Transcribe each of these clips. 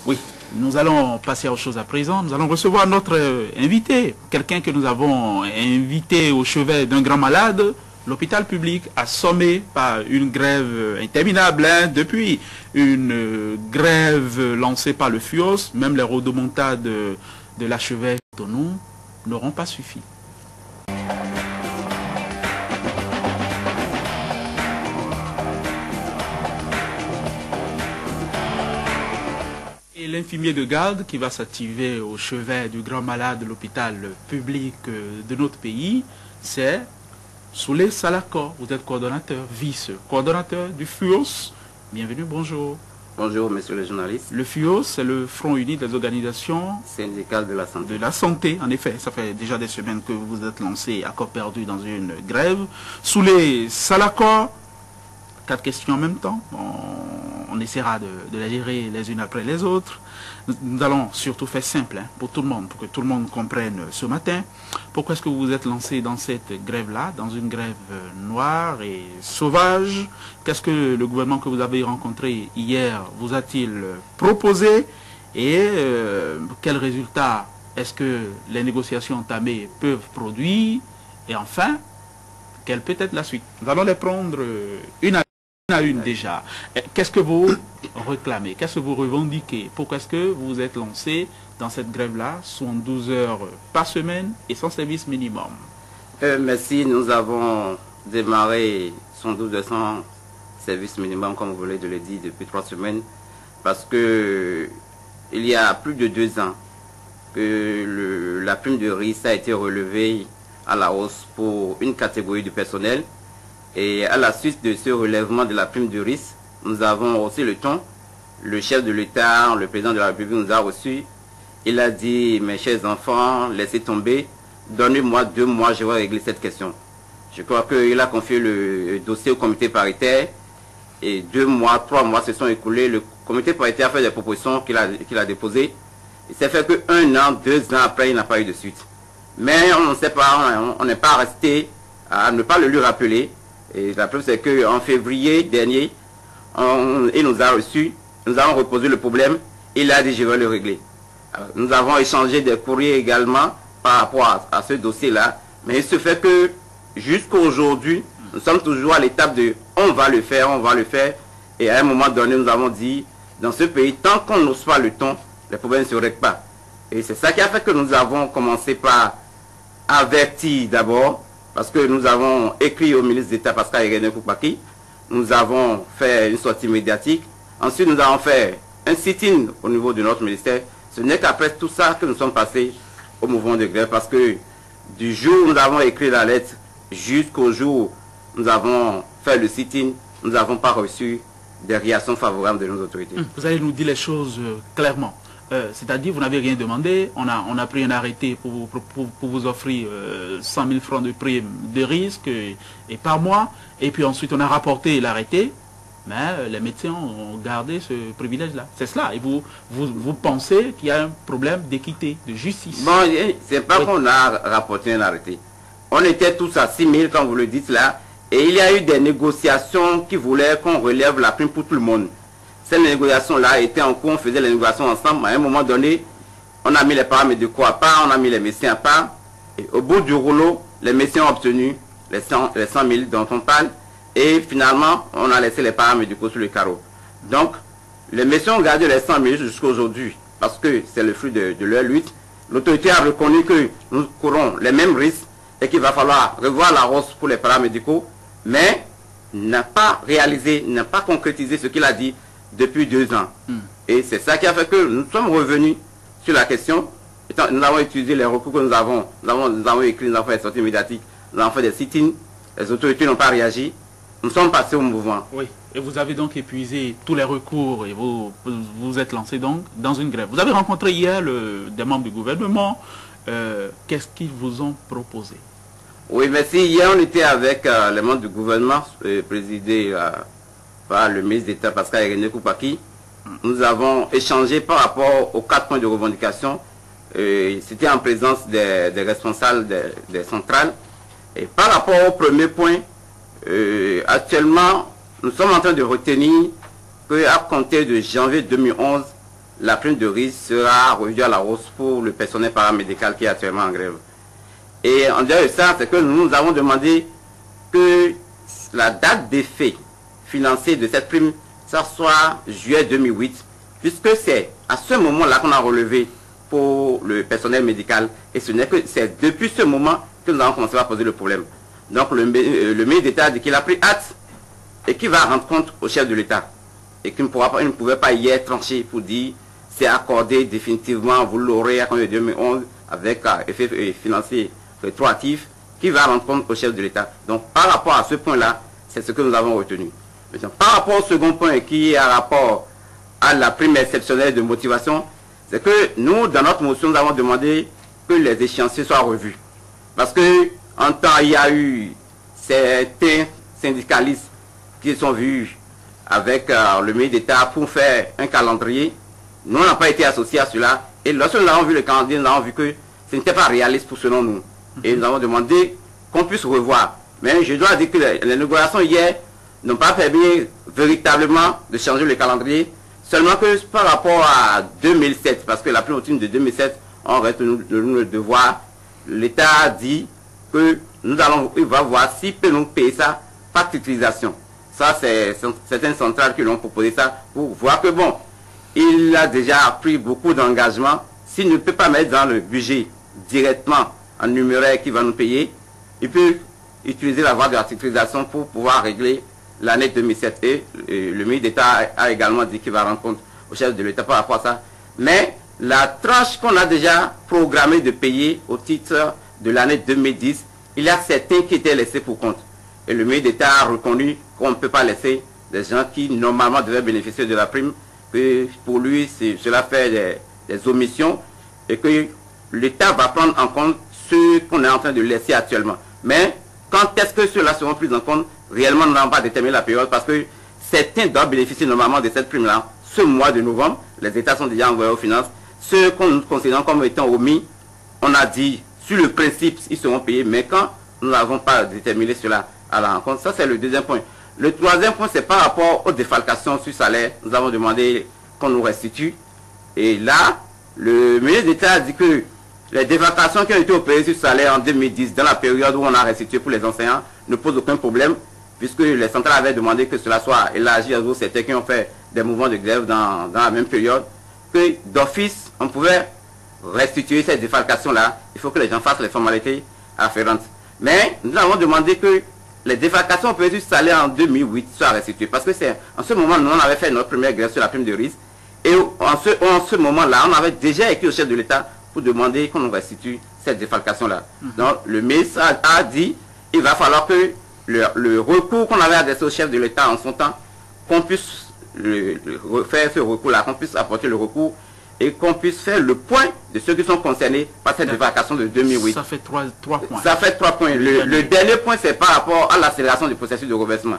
Oui, nous allons passer à autre chose à présent. Nous allons recevoir notre invité, quelqu'un que nous avons invité au chevet d'un grand malade. L'hôpital public assommé par une grève interminable, depuis une grève lancée par le FUOS, même les rodomontades de l'archevêque Tonou n'auront pas suffi. Et l'infirmier de garde qui va s'activer au chevet du grand malade de l'hôpital public de notre pays, c'est Soulé Salako. Vous êtes coordonnateur, vice-coordonnateur du FUOS. Bienvenue, bonjour. Bonjour, monsieur le journaliste. Le FUOS, c'est le Front Uni des organisations syndicales de la santé. De la santé, en effet. Ça fait déjà des semaines que vous vous êtes lancé à corps perdu dans une grève. Soulé Salako, 4 questions en même temps. On essaiera de les gérer les unes après les autres. Nous allons surtout faire simple pour tout le monde, pour que tout le monde comprenne ce matin. Pourquoi est-ce que vous vous êtes lancé dans cette grève-là, dans une grève noire et sauvage? Qu'est-ce que le gouvernement que vous avez rencontré hier vous a-t-il proposé? Et quels résultats est-ce que les négociations entamées peuvent produire? Et enfin, quelle peut être la suite? Nous allons les prendre une à une déjà. Qu'est-ce que vous réclamez? Qu'est-ce que vous revendiquez? Pourquoi est-ce que vous vous êtes lancé dans cette grève-là, 72 heures par semaine et sans service minimum? Merci, nous avons démarré 112 heures sans service minimum, comme vous voulez de le dire, depuis 3 semaines, parce que il y a plus de 2 ans que la prime de risque a été relevée à la hausse pour une catégorie du personnel. Et à la suite de ce relèvement de la prime de risque, nous avons haussé le ton. Le chef de l'État, le président de la République nous a reçus. Il a dit, mes chers enfants, laissez tomber, donnez-moi 2 mois, je vais régler cette question. Je crois qu'il a confié le dossier au comité paritaire. Et 2 mois, 3 mois se sont écoulés. Le comité paritaire a fait des propositions qu'il a déposées. Il s'est fait que 1 an, 2 ans après, il n'a pas eu de suite. Mais on ne sait pas, on n'est pas resté à ne pas le lui rappeler. Et la preuve, c'est qu'en février dernier, il nous a reçus, nous avons reposé le problème, il a dit je vais le régler. Alors, nous avons échangé des courriers également par rapport à ce dossier-là, mais il se fait que jusqu'à aujourd'hui, nous sommes toujours à l'étape de on va le faire, et à un moment donné, nous avons dit, dans ce pays, tant qu'on n'ose pas le ton, les problèmes ne se règlent pas. Et c'est ça qui a fait que nous avons commencé par avertir d'abord, parce que nous avons écrit au ministre d'État Pascal Irénée Koupaki, nous avons fait une sortie médiatique, ensuite nous avons fait un sit-in au niveau de notre ministère. Ce n'est qu'après tout ça que nous sommes passés au mouvement de grève, parce que du jour où nous avons écrit la lettre jusqu'au jour où nous avons fait le sit-in, nous n'avons pas reçu des réactions favorables de nos autorités. Vous allez nous dire les choses clairement. C'est-à-dire, vous n'avez rien demandé, on a pris un arrêté pour vous offrir 100 000 francs de prime de risque et par mois, et puis ensuite on a rapporté l'arrêté, mais les médecins ont gardé ce privilège-là. C'est cela, et vous pensez qu'il y a un problème d'équité, de justice. Bon, c'est pas qu'on a rapporté un arrêté. On était tous à 6 000, comme vous le dites là, et il y a eu des négociations qui voulaient qu'on relève la prime pour tout le monde. Ces négociations-là étaient en cours, on faisait les négociations ensemble. À un moment donné, on a mis les paramédicaux à part, on a mis les médecins à part. Et au bout du rouleau, les médecins ont obtenu les 100 000 dont on parle. Et finalement, on a laissé les paramédicaux sur le carreau. Donc, les médecins ont gardé les 100 000 jusqu'à aujourd'hui, parce que c'est le fruit de leur lutte. L'autorité a reconnu que nous courons les mêmes risques et qu'il va falloir revoir la hausse pour les paramédicaux, mais n'a pas réalisé, n'a pas concrétisé ce qu'il a dit depuis 2 ans. Et c'est ça qui a fait que nous sommes revenus sur la question. Nous avons utilisé les recours que nous avons écrit, nous avons fait des sorties médiatiques, nous avons fait des sit-ins, les autorités n'ont pas réagi. Nous sommes passés au mouvement. Oui, et vous avez donc épuisé tous les recours et vous êtes lancé donc dans une grève. Vous avez rencontré hier des membres du gouvernement. Qu'est-ce qu'ils vous ont proposé? Oui, merci. Hier, on était avec les membres du gouvernement, présidé par le ministre d'État Pascal Irénée Koupaki. Nous avons échangé par rapport aux 4 points de revendication. C'était en présence des responsables des centrales. Et par rapport au premier point, actuellement, nous sommes en train de retenir qu'à compter de janvier 2011, la prime de risque sera revue à la hausse pour le personnel paramédical qui est actuellement en grève. Et en dehors de ça, c'est que nous avons demandé que la date d'effet financier de cette prime, ça soit juillet 2008, puisque c'est à ce moment-là qu'on a relevé pour le personnel médical. Et ce n'est que c'est depuis ce moment que nous avons commencé à poser le problème. Donc le ministre d'État a dit qu'il a pris acte et qu'il va rendre compte au chef de l'État. Et qu'il ne pouvait pas hier trancher pour dire c'est accordé définitivement, vous l'aurez à compter de 2011 avec effet financier rétroactif, qui va rendre compte au chef de l'État. Donc par rapport à ce point-là, c'est ce que nous avons retenu. Maintenant, par rapport au second point qui est à rapport à la prime exceptionnelle de motivation, c'est que nous, dans notre motion, nous avons demandé que les échéanciers soient revus. Parce que en temps, il y a eu certains syndicalistes qui sont vus avec le ministre d'État pour faire un calendrier. Nous n'avons pas été associés à cela. Et lorsque nous avons vu le calendrier, nous avons vu que ce n'était pas réaliste pour selon nous. Et nous avons demandé qu'on puisse revoir. Mais je dois dire que les négociations hier n'ont pas permis véritablement de changer le calendrier. Seulement que par rapport à 2007, parce que la prime ultime de 2007, on reste le devoir. L'État a dit que il va voir s'il peut nous payer ça par titrisation. Ça, c'est certaines centrales qui l'ont proposé ça pour voir que bon, il a déjà pris beaucoup d'engagements. S'il ne peut pas mettre dans le budget directement en numéraire qui va nous payer, il peut utiliser la voie de la titrisation pour pouvoir régler l'année 2007. Et le ministre d'État a également dit qu'il va rendre compte au chef de l'État par rapport à ça. Mais la tranche qu'on a déjà programmée de payer au titre de l'année 2010, il y a certains qui étaient laissés pour compte. Et le ministre d'État a reconnu qu'on ne peut pas laisser des gens qui normalement devaient bénéficier de la prime, que pour lui cela fait des omissions et que l'État va prendre en compte ce qu'on est en train de laisser actuellement. Mais quand est-ce que ceux-là seront pris en compte? Réellement, nous n'avons pas déterminé la période parce que certains doivent bénéficier normalement de cette prime-là. Ce mois de novembre, les États sont déjà envoyés aux finances. Ceux qu'on nous considère comme étant omis, on a dit, sur le principe, ils seront payés. Mais quand nous n'avons pas déterminé cela à la rencontre, ça c'est le deuxième point. Le troisième point, c'est par rapport aux défalcations sur salaire. Nous avons demandé qu'on nous restitue. Et là, le ministre d'État a dit que les défalcations qui ont été opérées sur salaire en 2010, dans la période où on a restitué pour les enseignants, ne posent aucun problème, puisque les centrales avaient demandé que cela soit élargi à tous certains qui ont fait des mouvements de grève dans la même période, que d'office, on pouvait restituer cette défalcation-là. Il faut que les gens fassent les formalités afférentes. Mais nous avons demandé que les défalcations opérées sur salaire en 2008 soient restituées, parce que c'est en ce moment, nous on avait fait notre première grève sur la prime de risque, et en ce moment-là, on avait déjà écrit au chef de l'État pour demander qu'on nous restitue cette défalcation-là. Donc, le ministre a dit il va falloir que le recours qu'on avait adressé au chef de l'État en son temps, qu'on puisse faire ce recours-là, qu'on puisse apporter le recours et qu'on puisse faire le point de ceux qui sont concernés par cette défalcation de 2008. Ça fait trois points. Ça fait 3 points. Le dernier point, c'est par rapport à l'accélération du processus de reversement.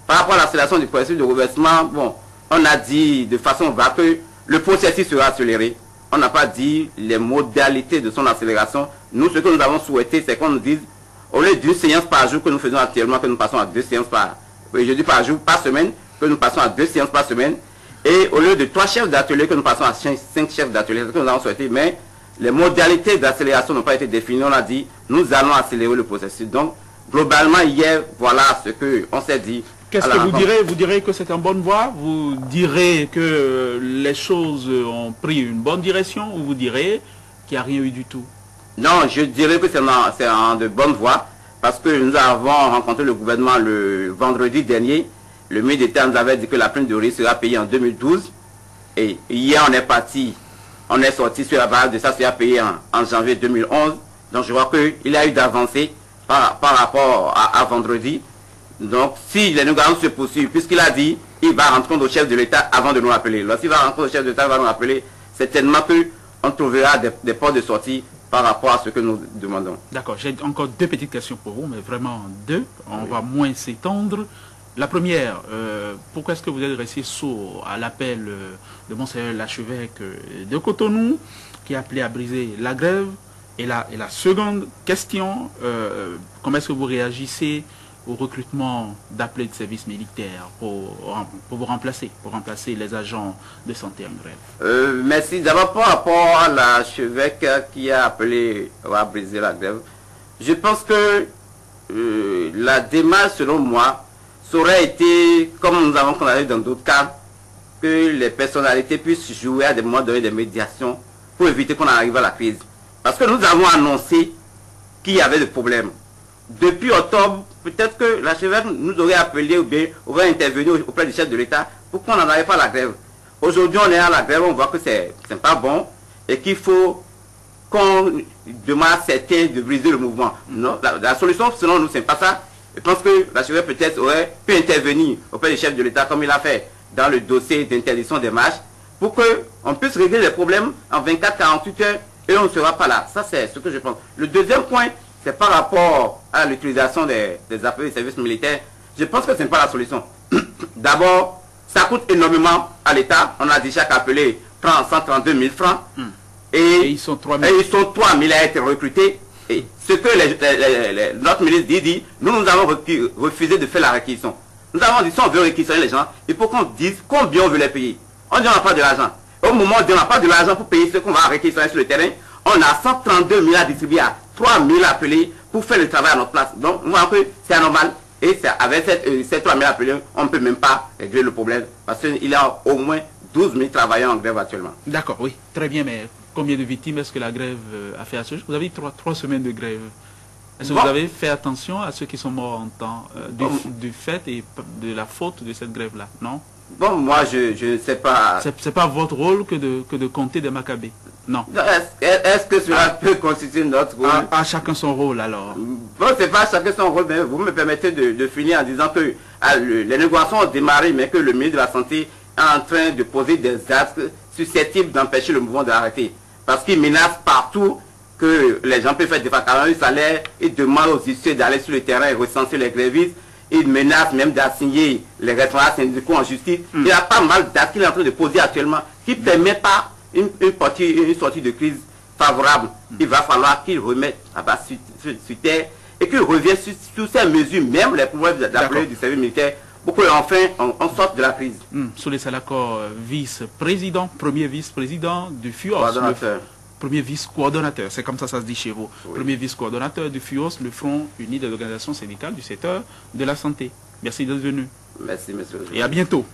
Par rapport à l'accélération du processus de reversement, bon, on a dit de façon vague que le processus sera accéléré. On n'a pas dit les modalités de son accélération. Nous, ce que nous avons souhaité, c'est qu'on nous dise, au lieu d'une séance par jour que nous faisons actuellement, que nous passons à 2 séances par jour, par semaine, que nous passons à 2 séances par semaine, et au lieu de 3 chefs d'atelier, que nous passons à 5 chefs d'atelier, c'est ce que nous avons souhaité, mais les modalités d'accélération n'ont pas été définies. On a dit, nous allons accélérer le processus. Donc, globalement, hier, voilà ce qu'on s'est dit. Qu'est-ce que vous direz? Vous direz que c'est en bonne voie? Vous direz que les choses ont pris une bonne direction? Ou vous direz qu'il n'y a rien eu du tout? Non, je dirais que c'est en de bonne voie. Parce que nous avons rencontré le gouvernement le vendredi dernier. Le ministre d'État nous avait dit que la prime de risque sera payée en 2012. Et hier, on est sorti sur la base de ça, sera payé en janvier 2011. Donc je vois qu'il y a eu d'avancées par rapport à vendredi. Donc, si les négociations se poursuivent, puisqu'il a dit, il va rendre compte au chef de l'État avant de nous appeler. Lorsqu'il va rendre compte au chef de l'État, il va nous appeler. Certainement qu'on trouvera des portes de sortie par rapport à ce que nous demandons. D'accord. J'ai encore 2 petites questions pour vous, mais vraiment 2. On va moins s'étendre. La première, pourquoi est-ce que vous êtes resté sourd à l'appel de Monseigneur l'archevêque de Cotonou, qui a appelé à briser la grève? Et la seconde question, comment est-ce que vous réagissez au recrutement d'appelés de service militaire pour vous remplacer, les agents de santé en grève? Merci. D'abord, par rapport à l'archevêque qui a appelé à briser la grève, je pense que la démarche, selon moi, ça aurait été, comme nous avons constaté dans d'autres cas, que les personnalités puissent jouer à des moments donnés des médiations pour éviter qu'on arrive à la crise. Parce que nous avons annoncé qu'il y avait des problèmes. Depuis octobre, peut-être que l'archevêque nous aurait appelé ou bien aurait intervenu auprès du chef de l'État pour qu'on n'en arrive pas à la grève. Aujourd'hui, on est à la grève, on voit que c'est pas bon et qu'il faut qu'on demande à certains de briser le mouvement. Non, la solution, selon nous, c'est pas ça. Je pense que l'archevêque peut-être aurait pu intervenir auprès du chef de l'État comme il a fait dans le dossier d'interdiction des marches pour qu'on puisse régler les problèmes en 24-48 heures et on ne sera pas là. Ça, c'est ce que je pense. Le deuxième point, c'est par rapport à l'utilisation des appels de services militaires. Je pense que ce n'est pas la solution. D'abord, ça coûte énormément à l'État. On a dit chaque appelé prend 132 000 francs. Et ils sont 3 000 à être recrutés. Et ce que notre ministre dit, nous avons refusé de faire la réquisition. Nous avons dit, si on veut réquisitionner les gens, il faut qu'on dise combien on veut les payer. On dit, on n'a pas de l'argent. Au moment où on n'a pas de l'argent pour payer ce qu'on va réquisitionner sur le terrain, on a 132 000 à distribuer à 3 000 appelés pour faire le travail à notre place. Donc, nous voyons que c'est anormal. Et avec ces 3 000 appelés, on ne peut même pas régler le problème. Parce qu'il y a au moins 12 000 travailleurs en grève actuellement. D'accord, oui. Très bien, mais combien de victimes est-ce que la grève a fait à ce jour? Vous avez dit 3 semaines de grève. Est-ce que vous avez fait attention à ceux qui sont morts en temps du fait et de la faute de cette grève-là, non? Bon, moi, je ne sais pas. C'est pas votre rôle que de compter des Maccabées, non? Est-ce que cela peut constituer notre rôle? À chacun son rôle, alors. Bon, c'est pas chacun son rôle, mais vous me permettez de finir en disant que les négociations ont démarré, mais que le ministre de la Santé est en train de poser des actes susceptibles d'empêcher le mouvement d'arrêter. Parce qu'il menace partout que les gens peuvent faire des vacances de salaire, ils demandent aux huissiers d'aller sur le terrain et recenser les grévistes. Il menace même d'assigner les responsables syndicaux en justice. Il y a pas mal d'actes qu'il est en train de poser actuellement qui ne permettent pas une sortie de crise favorable. Il va falloir qu'il remette à bas sur terre et qu'il revienne sur ces mesures, même les pouvoirs d'appeler du service militaire, pour qu'enfin on sorte de la crise. Souley Salakor, vice-président, premier vice-président du FUOS. Premier vice-coordonnateur, c'est comme ça se dit chez vous. Oui. Premier vice-coordonnateur du FUOS, le Front Uni des organisations syndicales du secteur de la santé. Merci d'être venu. Merci, monsieur. Et à bientôt.